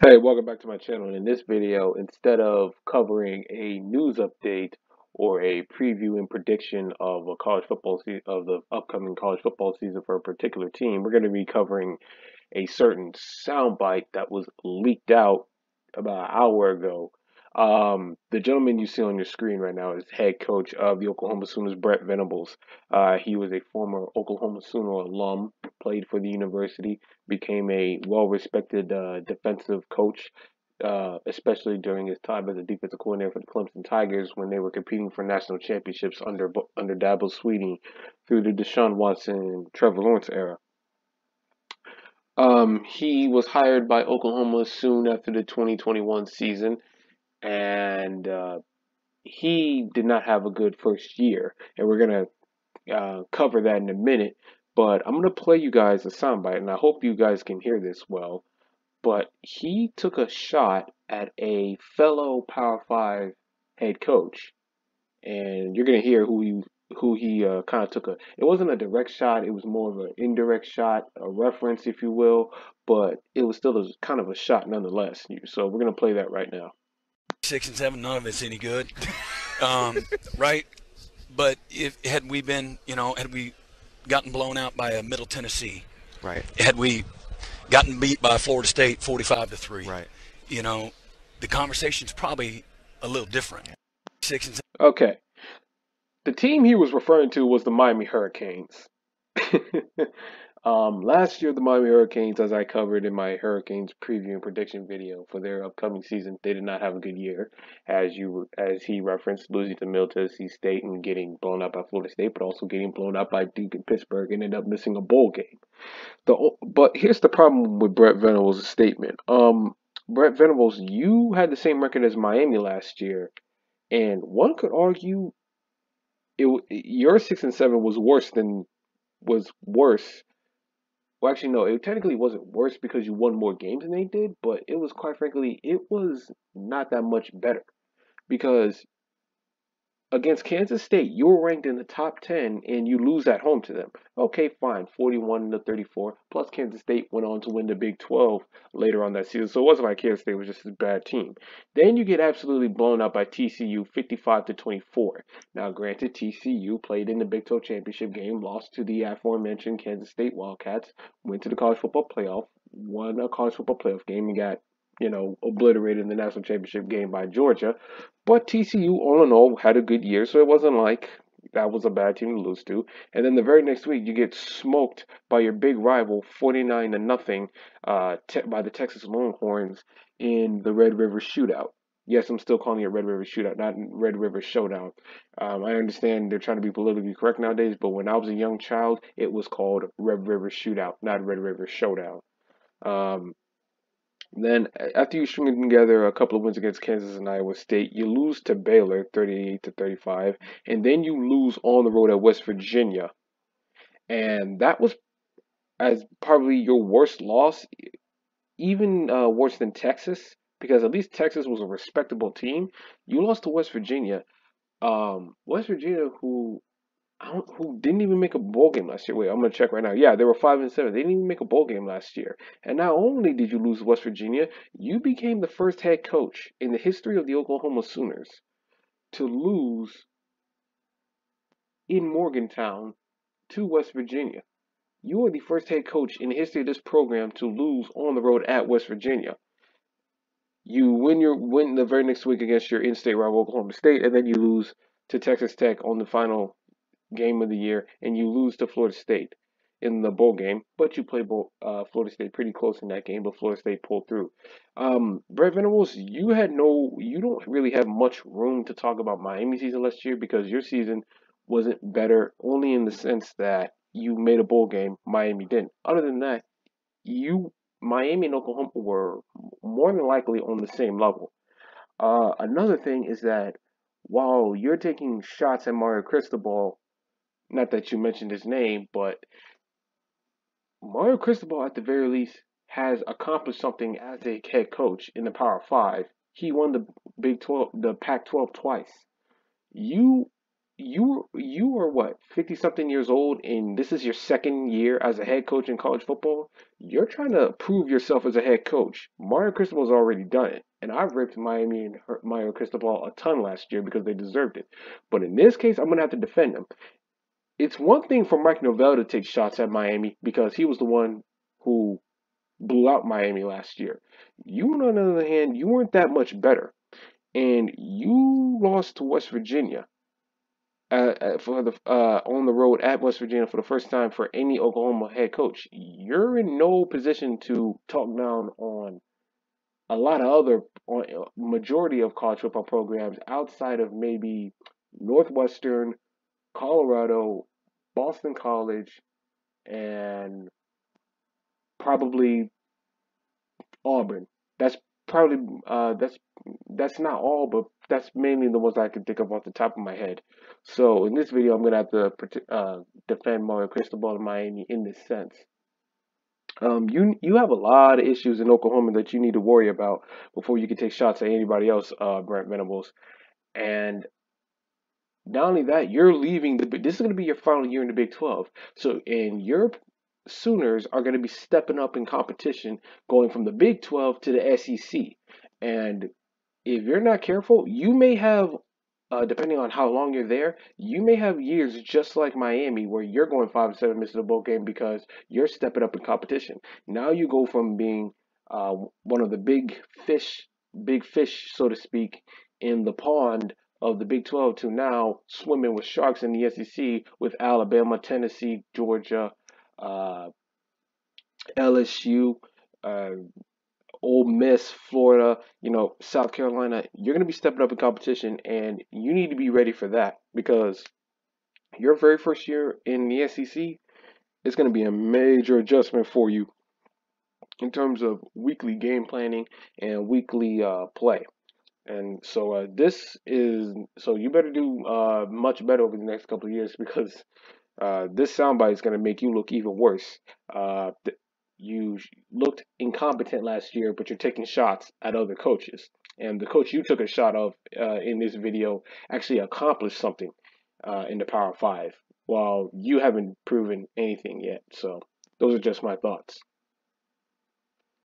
Hey, welcome back to my channel. In this video, instead of covering a news update or a preview and prediction of a college football of the upcoming college football season for a particular team, we're going to be covering a certain soundbite that was leaked out about an hour ago. The gentleman you see on your screen right now is head coach of the Oklahoma Sooners, Brent Venables. He was a former Oklahoma Sooner alum, played for the university, became a well-respected defensive coach, especially during his time as a defensive coordinator for the Clemson Tigers when they were competing for national championships under Dabo Swinney through the Deshaun Watson, Trevor Lawrence era. He was hired by Oklahoma soon after the 2021 season, and he did not have a good first year, and we're gonna cover that in a minute. But I'm gonna play you guys a soundbite, and I hope you guys can hear this well. But he took a shot at a fellow Power Five head coach, and you're gonna hear who he kind of took a. It wasn't a direct shot; it was more of an indirect shot, a reference, if you will. But it was still kind of a shot nonetheless. So we're gonna play that right now. 6 and 7, none of it's any good, right? But if had we been, had we gotten blown out by a Middle Tennessee, Right. had we gotten beat by Florida State 45-3, Right. you know, the conversation's probably a little different. 6 and 7. Okay, the team he was referring to was the Miami Hurricanes. Last year, the Miami Hurricanes, as I covered in my Hurricanes preview and prediction video for their upcoming season, they did not have a good year, as he referenced, losing to Middle Tennessee State and getting blown out by Florida State, but also getting blown out by Duke and Pittsburgh, and ended up missing a bowl game. But here's the problem with Brent Venables' statement. Brent Venables, you had the same record as Miami last year, and one could argue your 6 and 7 was worse. Well, actually, no, it technically wasn't worse because you won more games than they did, but it was quite frankly, it was not that much better because against Kansas State, you were ranked in the top 10 and you lose at home to them. Okay, fine, 41-34. Plus, Kansas State went on to win the Big 12 later on that season. So it wasn't like Kansas State was just a bad team. Then you get absolutely blown out by TCU 55-24. Now, granted, TCU played in the Big 12 championship game, lost to the aforementioned Kansas State Wildcats, went to the college football playoff, won a college football playoff game, and got obliterated in the national championship game by Georgia. But TCU, all in all, had a good year, so it wasn't like that was a bad team to lose to. And then the very next week, you get smoked by your big rival, 49-0, by the Texas Longhorns in the Red River Shootout. Yes, I'm still calling it Red River Shootout, not Red River Showdown. I understand they're trying to be politically correct nowadays, but when I was a young child, it was called Red River Shootout, not Red River Showdown. Um, then, after you string together a couple of wins against Kansas and Iowa State, you lose to Baylor 38-35, and then you lose on the road at West Virginia. And that was as probably your worst loss, even worse than Texas, because at least Texas was a respectable team. You lost to West Virginia. West Virginia, who didn't even make a bowl game last year. Wait, I'm gonna check right now. Yeah, they were 5-7. They didn't even make a bowl game last year. And not only did you lose to West Virginia, you became the first head coach in the history of the Oklahoma Sooners to lose in Morgantown to West Virginia. You are the first head coach in the history of this program to lose on the road at West Virginia. You win the very next week against your in-state rival Oklahoma State, and then you lose to Texas Tech on the final game of the year, and you lose to Florida State in the bowl game, but you play Florida State pretty close in that game, but Florida State pulled through. Brett Venables, you don't really have much room to talk about Miami season last year because your season wasn't better, only in the sense that you made a bowl game, Miami didn't. Other than that, Miami and Oklahoma were more than likely on the same level. Another thing is that while you're taking shots at Mario Cristobal, not that you mentioned his name, but Mario Cristobal, at the very least, has accomplished something as a head coach in the Power Five. He won the Big 12, the Pac-12 twice. You you are what, 50 something years old, and this is your second year as a head coach in college football. You're trying to prove yourself as a head coach. Mario Cristobal's already done it, and I've ripped Miami and Mario Cristobal a ton last year because they deserved it. But in this case, I'm gonna have to defend them. It's one thing for Mike Novell to take shots at Miami because he was the one who blew out Miami last year. You, on the other hand, you weren't that much better, and you lost to West Virginia for the on the road at West Virginia for the first time for any Oklahoma head coach. You're in no position to talk down on a lot of other on majority of college football programs outside of maybe Northwestern, Colorado, Boston College, and probably Auburn. That's probably that's not all, but that's mainly the ones I can think of off the top of my head. So in this video, I'm gonna have to defend Mario Cristobal and Miami in this sense. You have a lot of issues in Oklahoma that you need to worry about before you can take shots at anybody else, Brent Venables. And not only that, you're leaving the. This is going to be your final year in the Big 12. So, and your Sooners are going to be stepping up in competition, going from the Big 12 to the SEC. And if you're not careful, you may have, depending on how long you're there, you may have years just like Miami where you're going 5-7, missing a bowl game because you're stepping up in competition. Now you go from being one of the big fish, so to speak, in the pond of the Big 12 to now swimming with sharks in the SEC with Alabama, Tennessee, Georgia, uh, LSU, uh, Ole Miss, Florida, South Carolina. You're going to be stepping up in competition, and you need to be ready for that because your very first year in the SEC is going to be a major adjustment for you in terms of weekly game planning and weekly play. And so you better do much better over the next couple of years because this soundbite is going to make you look even worse. You looked incompetent last year, but you're taking shots at other coaches. And the coach you took a shot of in this video actually accomplished something in the Power Five, while you haven't proven anything yet. So those are just my thoughts.